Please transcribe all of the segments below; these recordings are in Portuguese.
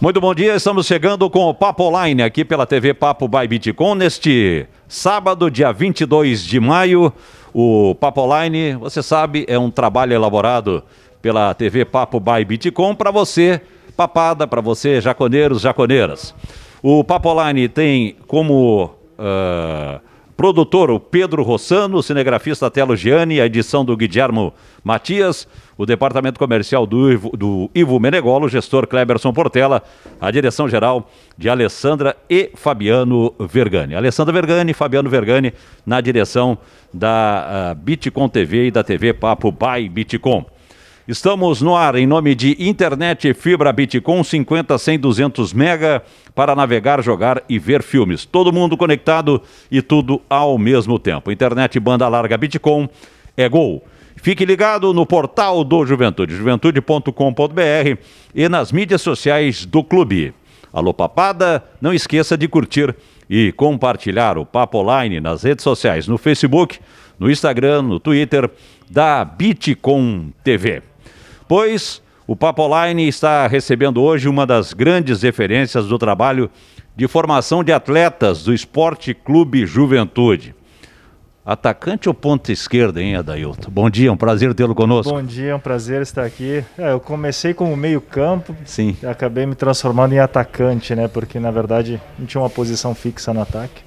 Muito bom dia, estamos chegando com o Papo Online aqui pela TV Papo by Bitcom neste sábado, dia 22 de maio. O Papo Online, você sabe, é um trabalho elaborado pela TV Papo by Bitcom para você, papada, para você, jaconeiros, jaconeiras. O Papo Online tem como produtor o Pedro Rossano, o cinegrafista Telo Gianni, a edição do Guilhermo Matias, o departamento comercial do Ivo Menegolo, o gestor Cleberson Portela, a direção geral de Alessandra e Fabiano Vergani. Alessandra Vergani e Fabiano Vergani na direção da Bitcom TV e da TV Papo by Bitcom. Estamos no ar em nome de Internet Fibra Bitcom 50, 100, 200 mega para navegar, jogar e ver filmes. Todo mundo conectado e tudo ao mesmo tempo. Internet banda larga Bitcom é gol. Fique ligado no portal do Juventude, juventude.com.br e nas mídias sociais do clube. Alô papada, não esqueça de curtir e compartilhar o Papo Online nas redes sociais, no Facebook, no Instagram, no Twitter da Bitcom TV. Pois o Papo Online está recebendo hoje uma das grandes referências do trabalho de formação de atletas do Esporte Clube Juventude. Atacante ou ponta esquerda, hein, Adailton? Bom dia, um prazer tê-lo conosco. Bom dia, é um prazer estar aqui. Eu comecei como meio campo, sim, e acabei me transformando em atacante, né? Porque, na verdade, não tinha uma posição fixa no ataque.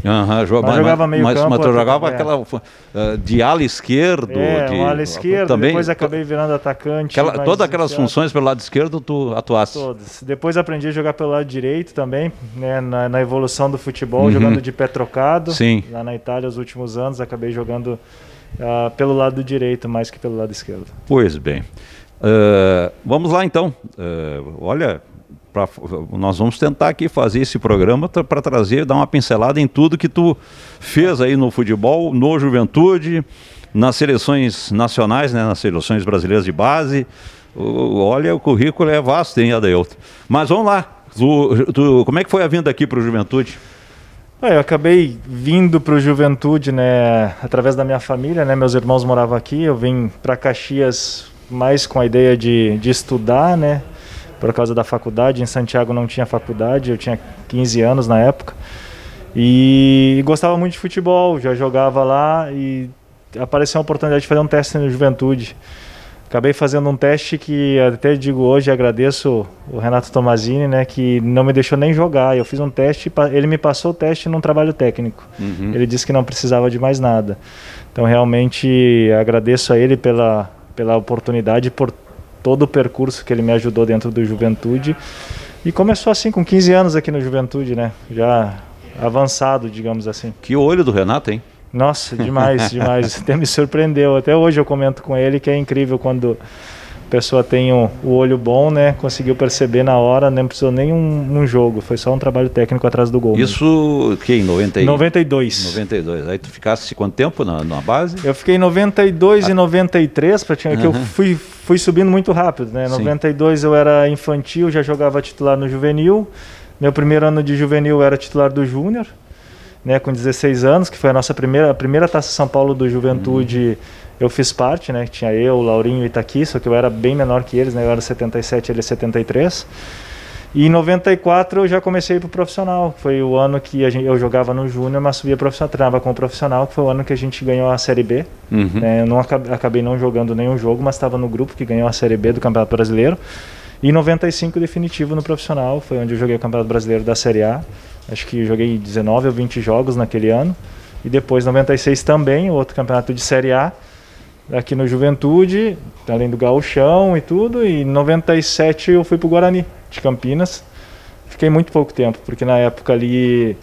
Jogava meio campo. Mas tu jogava aquela de ala esquerdo? Ala esquerda, também, depois acabei virando atacante. Todas aquelas funções pelo lado esquerdo tu atuaste? Todas. Depois aprendi a jogar pelo lado direito também, né? Na evolução do futebol, jogando de pé trocado. Sim. Lá na Itália, os últimos anos, acabei jogando pelo lado direito mais que pelo lado esquerdo. Pois bem, vamos lá então. Olha, nós vamos tentar aqui fazer esse programa para trazer, dar uma pincelada em tudo que tu fez aí no futebol, no Juventude, nas seleções nacionais, né, nas seleções brasileiras de base. Olha, o currículo é vasto, hein, Adailton? Mas vamos lá, como é que foi a vinda aqui para o Juventude? Eu acabei vindo para o Juventude, né, através da minha família, né, meus irmãos moravam aqui, eu vim para Caxias mais com a ideia de estudar, né, por causa da faculdade. Em Santiago não tinha faculdade, eu tinha 15 anos na época, e gostava muito de futebol, já jogava lá, e apareceu a oportunidade de fazer um teste no Juventude. Acabei fazendo um teste que até digo hoje, agradeço o Renato Tomazini, né, que não me deixou nem jogar. Eu fiz um teste, ele me passou o teste num trabalho técnico. Ele disse que não precisava de mais nada. Então realmente agradeço a ele pela oportunidade, por todo o percurso que ele me ajudou dentro do Juventude. E começou assim com 15 anos aqui no Juventude, né, já avançado, digamos assim. Que olho do Renato, hein? Nossa, demais, demais. Até me surpreendeu. Até hoje eu comento com ele que é incrível quando a pessoa tem o olho bom, né? Conseguiu perceber na hora, não precisou nem um jogo. Foi só um trabalho técnico atrás do gol. Isso que em 92. 92. Aí tu ficasse quanto tempo na base? Eu fiquei em 92 e 93, que eu fui subindo muito rápido, né? Em 92 eu era infantil, já jogava titular no juvenil. Meu primeiro ano de juvenil eu era titular do júnior, né, com 16 anos, que foi a primeira Taça São Paulo do Juventude. Eu fiz parte, né, tinha eu, Laurinho e Itaqui, só que eu era bem menor que eles, né, eu era 77, ele 73. E em 94 eu já comecei a ir pro profissional, foi o ano que eu jogava no Júnior, mas subia profissional, treinava com o profissional, que foi o ano que a gente ganhou a Série B. Né, eu acabei não jogando nenhum jogo, mas estava no grupo que ganhou a Série B do Campeonato Brasileiro. E em 95 definitivo no profissional, foi onde eu joguei o Campeonato Brasileiro da Série A. Acho que joguei 19 ou 20 jogos naquele ano. E depois, 96 também, outro campeonato de Série A, aqui no Juventude, além do Gauchão e tudo. E em 97 eu fui para o Guarani, de Campinas. Fiquei muito pouco tempo, porque na época ali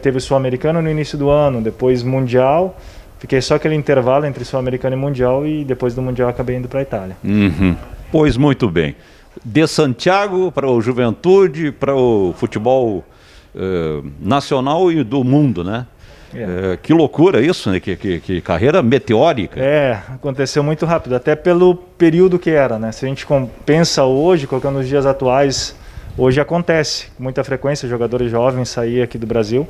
teve o Sul-Americano no início do ano, depois Mundial. Fiquei só aquele intervalo entre Sul-Americano e Mundial, e depois do Mundial acabei indo para a Itália. Pois muito bem. De Santiago para o Juventude, para o futebol nacional e do mundo, né? Que loucura isso, né? Que carreira meteórica. Aconteceu muito rápido, até pelo período que era, né? Se a gente pensa hoje, colocando nos dias atuais, hoje acontece com muita frequência jogadores jovens sair aqui do Brasil.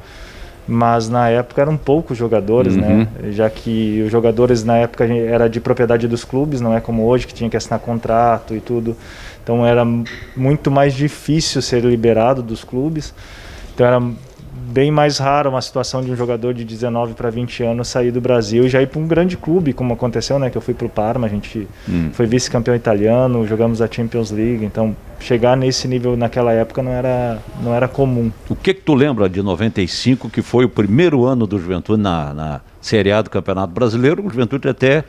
mas na época eram poucos jogadores, né? Já que os jogadores na época era de propriedade dos clubes, não é como hoje que tinha que assinar contrato e tudo. Então era muito mais difícil ser liberado dos clubes. Então era bem mais raro uma situação de um jogador de 19 para 20 anos sair do Brasil e já ir para um grande clube, como aconteceu, né? Que eu fui para o Parma, a gente foi vice-campeão italiano, jogamos a Champions League, então chegar nesse nível naquela época não era comum. O que tu lembra de 95, que foi o primeiro ano do Juventude na Série A do Campeonato Brasileiro? O Juventude até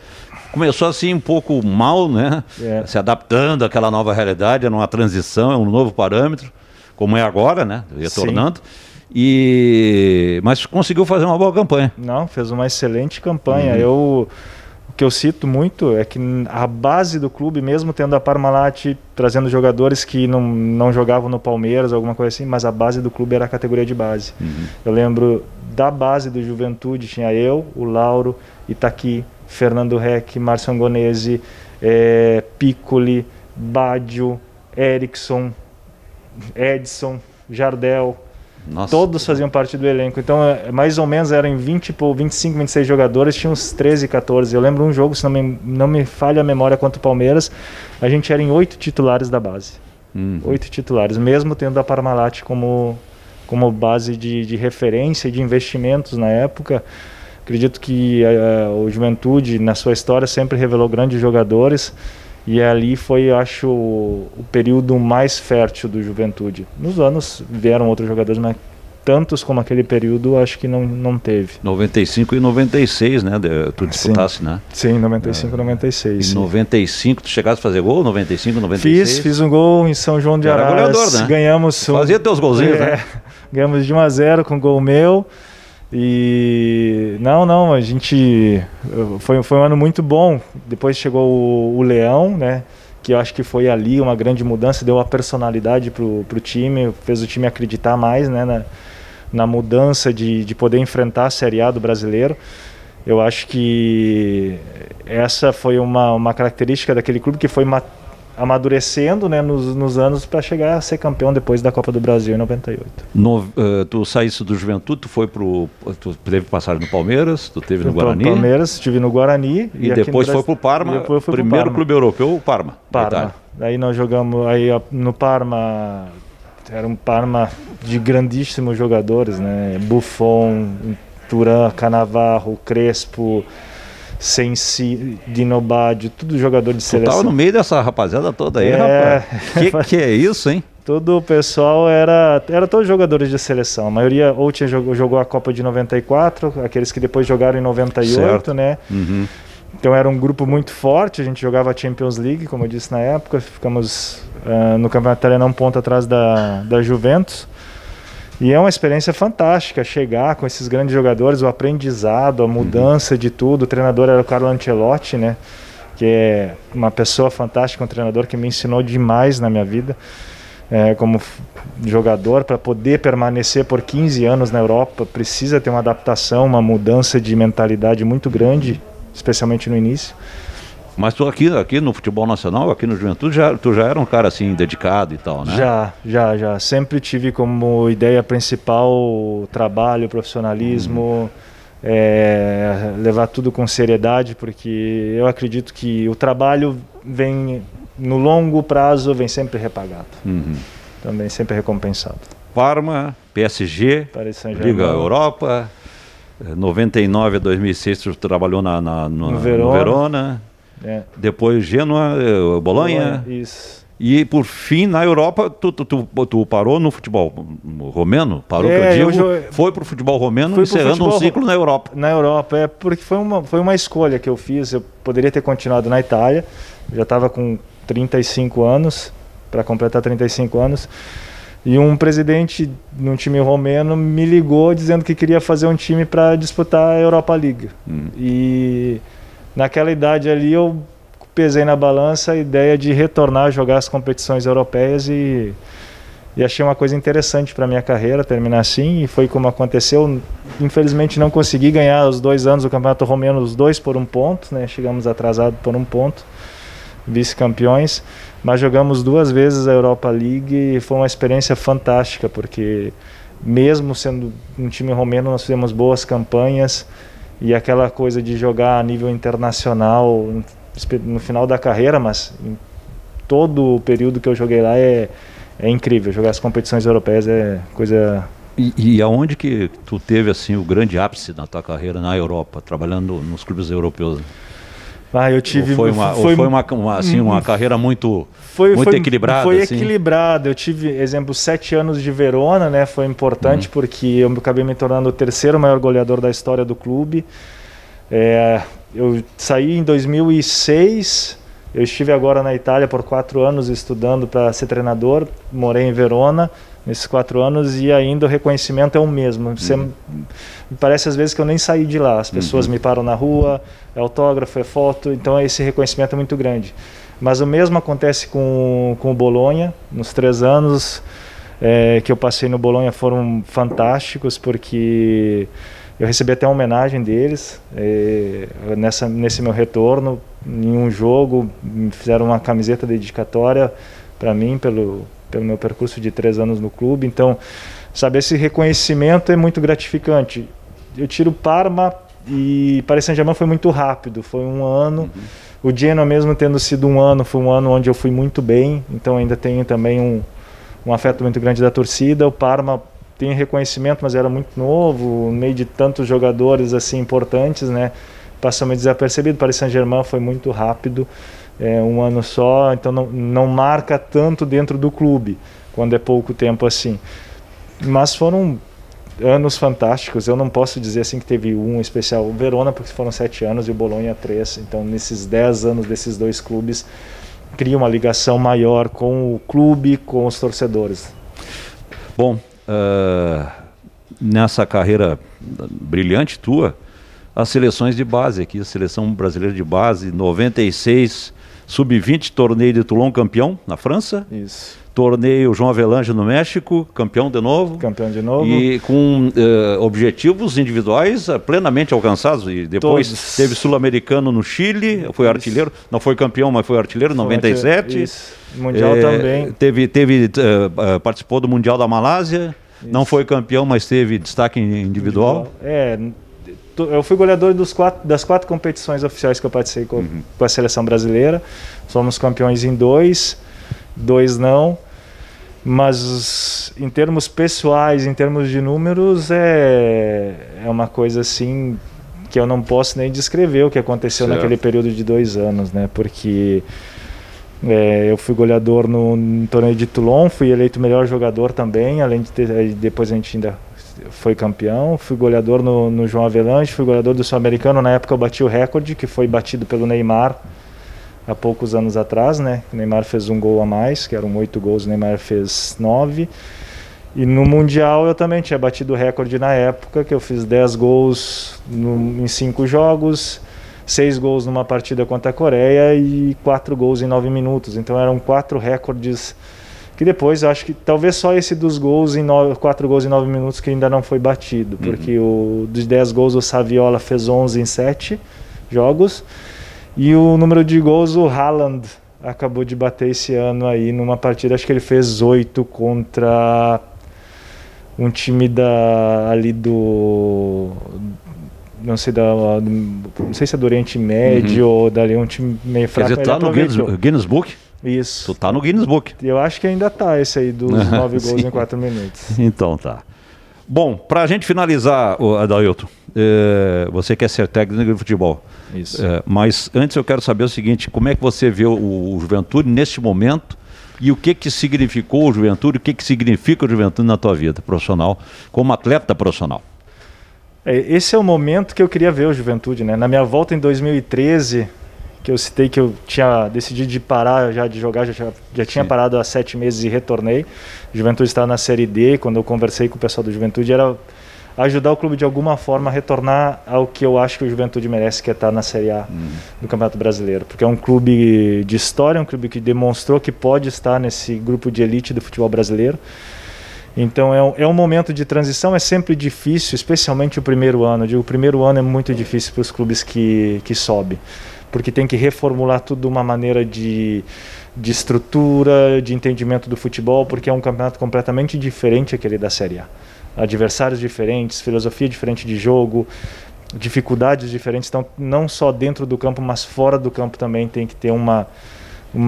começou assim um pouco mal, né? Se adaptando àquela nova realidade, era uma transição, é um novo parâmetro, como é agora, né? Retornando. Sim. Mas conseguiu fazer uma boa campanha. Não, fez uma excelente campanha. O que eu cito muito é que a base do clube, mesmo tendo a Parmalat trazendo jogadores que não jogavam no Palmeiras, alguma coisa assim, mas a base do clube era a categoria de base. Eu lembro da base do Juventude, tinha eu, o Lauro, Itaqui, Fernando Reck, Márcio Angonese, Piccoli, Baggio, Erickson, Edson, Jardel. Nossa. Todos faziam parte do elenco, então mais ou menos eram 25, 26 jogadores, tinha uns 13, 14. Eu lembro um jogo, se não me falha a memória, contra o Palmeiras, a gente era em 8 titulares da base. 8 titulares, mesmo tendo a Parmalat como base de referência e de investimentos na época. Acredito que o Juventude, na sua história, sempre revelou grandes jogadores. E ali foi, eu acho, o período mais fértil do Juventude. Nos anos vieram outros jogadores, mas tantos como aquele período, acho que não teve. 95 e 96, né? Tu disputasse, né? Sim, 95 e 96. Em 95, tu chegasse a fazer gol? 95, 96? Fiz um gol em São João de Araras. Era goleador, né? Ganhamos. Fazia teus golzinhos, né? Ganhamos de 1-0 com gol meu. E a gente foi um ano muito bom. Depois chegou o Leão, né, que eu acho que foi ali uma grande mudança, deu uma personalidade pro time, fez o time acreditar mais, né, na mudança de poder enfrentar a Série A do brasileiro. Eu acho que essa foi uma característica daquele clube que foi amadurecendo, né, nos anos para chegar a ser campeão depois da Copa do Brasil em 98. Tu saísse do Juventude, tu teve passagem no Palmeiras, tu teve no Guarani? No Palmeiras, estive no Guarani. E depois foi pro Parma, primeiro clube europeu, o Parma. Daí nós jogamos, no Parma, era um Parma de grandíssimos jogadores, né, Buffon, Turan, Cannavaro, Crespo, Sensi, Dino Baggio, tudo jogador de seleção. Tu tava no meio dessa rapaziada toda aí, rapaz. Que é isso, hein? Todo o pessoal era todos jogadores de seleção. A maioria ou jogou a Copa de 94, aqueles que depois jogaram em 98, certo, né? Então era um grupo muito forte, a gente jogava a Champions League, como eu disse na época, ficamos no Campeonato Italiano um ponto atrás da Juventus. E é uma experiência fantástica chegar com esses grandes jogadores, o aprendizado, a mudança de tudo. O treinador era o Carlo Ancelotti, né? Que é uma pessoa fantástica, um treinador que me ensinou demais na minha vida como jogador. Para poder permanecer por 15 anos na Europa, precisa ter uma adaptação, uma mudança de mentalidade muito grande, especialmente no início. Mas tu aqui no futebol nacional, aqui no Juventude, tu já era um cara assim dedicado e tal, né? Já. Sempre tive como ideia principal o trabalho, o profissionalismo, levar tudo com seriedade, porque eu acredito que o trabalho vem, no longo prazo, vem sempre repagado. Também sempre recompensado. Parma, PSG, Liga Europa, 99 a 2006 tu trabalhou no Verona. Depois Gênua, Bolonha. Isso. E por fim, na Europa, tu parou no futebol romeno? Parou, que eu digo, foi pro futebol romeno, encerrando um ciclo na Europa. Na Europa, porque foi uma escolha que eu fiz. Eu poderia ter continuado na Itália, já estava com 35 anos, para completar 35 anos. E um presidente num time romeno me ligou dizendo que queria fazer um time para disputar a Europa League. E naquela idade ali eu pesei na balança a ideia de retornar a jogar as competições europeias e achei uma coisa interessante para minha carreira terminar assim, e foi como aconteceu. Infelizmente não consegui ganhar os 2 anos do Campeonato Romeno, os 2 por 1 ponto, né? Chegamos atrasados por 1 ponto, vice-campeões, mas jogamos 2 vezes a Europa League e foi uma experiência fantástica, porque mesmo sendo um time romeno, nós fizemos boas campanhas, e aquela coisa de jogar a nível internacional no final da carreira, mas em todo o período que eu joguei lá é incrível. Jogar as competições europeias é coisa... E aonde que tu teve assim o grande ápice na tua carreira na Europa, trabalhando nos clubes europeus? Eu tive... Ou foi uma carreira muito equilibrada? Foi assim? equilibrada. Eu tive, exemplo, 7 anos de Verona, né? Foi importante porque eu acabei me tornando o terceiro maior goleador da história do clube. Eu saí em 2006, eu estive agora na Itália por 4 anos estudando para ser treinador, morei em Verona nesses 4 anos e ainda o reconhecimento é o mesmo. Me parece às vezes que eu nem saí de lá, as pessoas me param na rua, é autógrafo, é foto, então esse reconhecimento é muito grande. Mas o mesmo acontece com o Bolonha. Nos 3 anos que eu passei no Bolonha foram fantásticos, porque eu recebi até uma homenagem deles nesse meu retorno. Em um jogo, me fizeram uma camiseta dedicatória para mim, pelo meu percurso de 3 anos no clube. Então, sabe, esse reconhecimento é muito gratificante. Eu tiro Parma e Paris Saint-Germain foi muito rápido, foi 1 ano. O Genoa, mesmo tendo sido 1 ano, foi 1 ano onde eu fui muito bem, então ainda tenho também um afeto muito grande da torcida. O Parma tem reconhecimento, mas era muito novo, no meio de tantos jogadores assim importantes, né? Passou meio desapercebido. Paris Saint-Germain foi muito rápido, 1 ano só, então não marca tanto dentro do clube, quando é pouco tempo assim. Mas foram anos fantásticos. Eu não posso dizer assim que teve um especial. O Verona, porque foram 7 anos, e o Bolonha 3. Então, nesses 10 anos desses 2 clubes, cria uma ligação maior com o clube, com os torcedores. Bom, nessa carreira brilhante tua, as seleções de base aqui, a seleção brasileira de base, 96, sub-20, torneio de Toulon, campeão na França. Isso. Torneio João Avelange no México, campeão de novo. Campeão de novo. E com objetivos individuais plenamente alcançados. E depois teve sul-americano no Chile, foi artilheiro. Não foi campeão, mas foi artilheiro, 97. Isso. Mundial também. Participou do Mundial da Malásia. Isso. Não foi campeão, mas teve destaque individual. Eu fui goleador das 4 competições oficiais que eu participei com a seleção brasileira. Somos campeões em 2 não, mas em termos pessoais, em termos de números, é uma coisa assim que eu não posso nem descrever o que aconteceu naquele período de 2 anos, né? Porque eu fui goleador no torneio de Toulon, fui eleito melhor jogador também, além de depois a gente ainda foi campeão, fui goleador no João Avelange, fui goleador do Sul-Americano. Na época eu bati o recorde, que foi batido pelo Neymar há poucos anos atrás, né? O Neymar fez 1 gol a mais, que eram 8 gols, o Neymar fez 9. E no Mundial eu também tinha batido o recorde na época, que eu fiz 10 gols em 5 jogos, 6 gols numa partida contra a Coreia e 4 gols em 9 minutos. Então eram 4 recordes que depois, eu acho que talvez só esse dos gols 4 gols em 9 minutos que ainda não foi batido, porque dos 10 gols o Saviola fez 11 em 7 jogos. E o número de gols o Haaland acabou de bater esse ano aí numa partida, acho que ele fez 8 contra um time ali do... Não sei se é do Oriente Médio ou dali, um time meio fraco. Quer dizer, tá no Guinness Book? Isso. Tu tá no Guinness Book. Eu acho que ainda tá esse aí dos 9 gols em 4 minutos. Então tá. Bom, pra gente finalizar, Adailton, você quer ser técnico de futebol. Isso. Mas antes eu quero saber o seguinte, como é que você vê o Juventude neste momento e o que significou o Juventude, o que significa o Juventude na tua vida profissional, como atleta profissional? Esse é o momento que eu queria ver o Juventude, né? Na minha volta em 2013, que eu citei que eu tinha decidido de parar já de jogar, já tinha parado há 7 meses e retornei. O Juventude estava na Série D, quando eu conversei com o pessoal do Juventude, era ajudar o clube de alguma forma a retornar ao que eu acho que o Juventude merece, que é estar na Série A do Campeonato Brasileiro. Porque é um clube de história, um clube que demonstrou que pode estar nesse grupo de elite do futebol brasileiro. Então é um momento de transição, é sempre difícil, especialmente o primeiro ano. Eu digo, o primeiro ano é muito difícil para os clubes que sobem, porque tem que reformular tudo de uma maneira de estrutura, de entendimento do futebol, porque é um campeonato completamente diferente aquele da Série A. adversários diferentes, filosofia diferente de jogo, dificuldades diferentes. Então, não só dentro do campo, mas fora do campo também tem que ter uma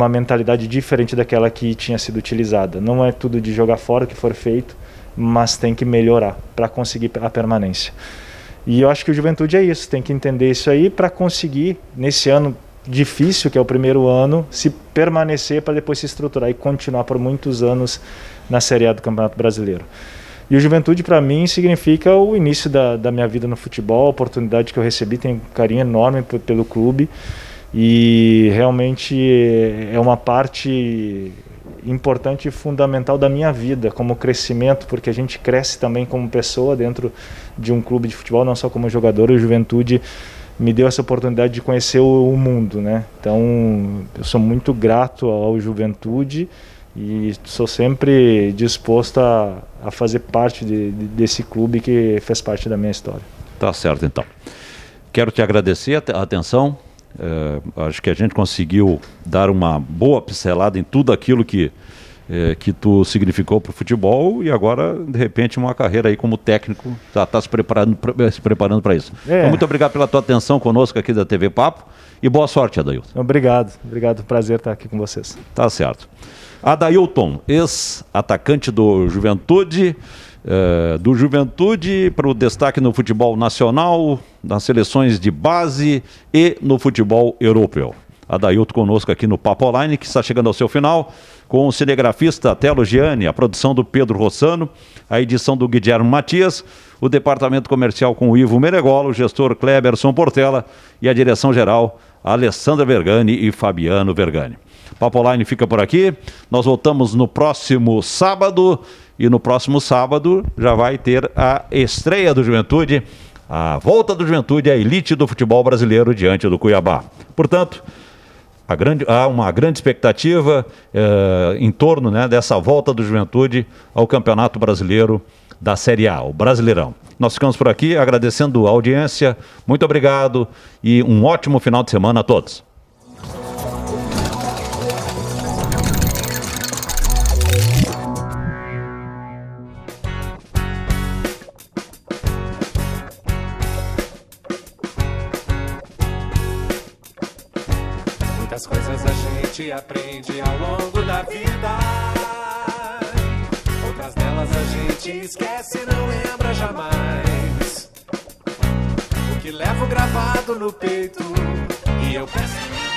mentalidade diferente daquela que tinha sido utilizada. Não é tudo de jogar fora que for feito, mas tem que melhorar para conseguir a permanência. E eu acho que o Juventude é isso, tem que entender isso aí para conseguir, nesse ano difícil, que é o primeiro ano, se permanecer para depois se estruturar e continuar por muitos anos na Série A do Campeonato Brasileiro. E o Juventude, para mim, significa o início da minha vida no futebol, a oportunidade que eu recebi, tenho um carinho enorme pelo clube, e realmente é uma parte importante e fundamental da minha vida como crescimento, porque a gente cresce também como pessoa dentro de um clube de futebol, não só como jogador. E o Juventude me deu essa oportunidade de conhecer o mundo, né? Então eu sou muito grato ao Juventude e sou sempre disposto a fazer parte desse clube que fez parte da minha história. Tá certo, então. Quero te agradecer a atenção. Acho que a gente conseguiu dar uma boa pincelada em tudo aquilo que tu significou para o futebol, e agora, de repente, uma carreira aí como técnico, está se preparando para isso. Então, muito obrigado pela tua atenção conosco aqui da TV Papo, e boa sorte, Adailton. Obrigado, prazer estar aqui com vocês. Tá certo. Adailton, ex-atacante do Juventude para o destaque no futebol nacional, nas seleções de base e no futebol europeu. Adailton conosco aqui no Papo Online, que está chegando ao seu final, com o cinegrafista Telo Gianni, a produção do Pedro Rossano, a edição do Guilherme Matias, o departamento comercial com o Ivo Meregolo, o gestor Kleberson Portela e a direção geral Alessandra Vergani e Fabiano Vergani. Papo Online fica por aqui, nós voltamos no próximo sábado, e no próximo sábado já vai ter a estreia do Juventude, a volta do Juventude à elite do futebol brasileiro diante do Cuiabá. Portanto, há uma grande expectativa em torno, né, dessa volta do Juventude ao Campeonato Brasileiro da Série A, o Brasileirão. Nós ficamos por aqui agradecendo a audiência, muito obrigado e um ótimo final de semana a todos. Muitas coisas a gente aprende ao longo da vida, outras delas a gente esquece e não lembra jamais. O que levo gravado no peito e eu peço...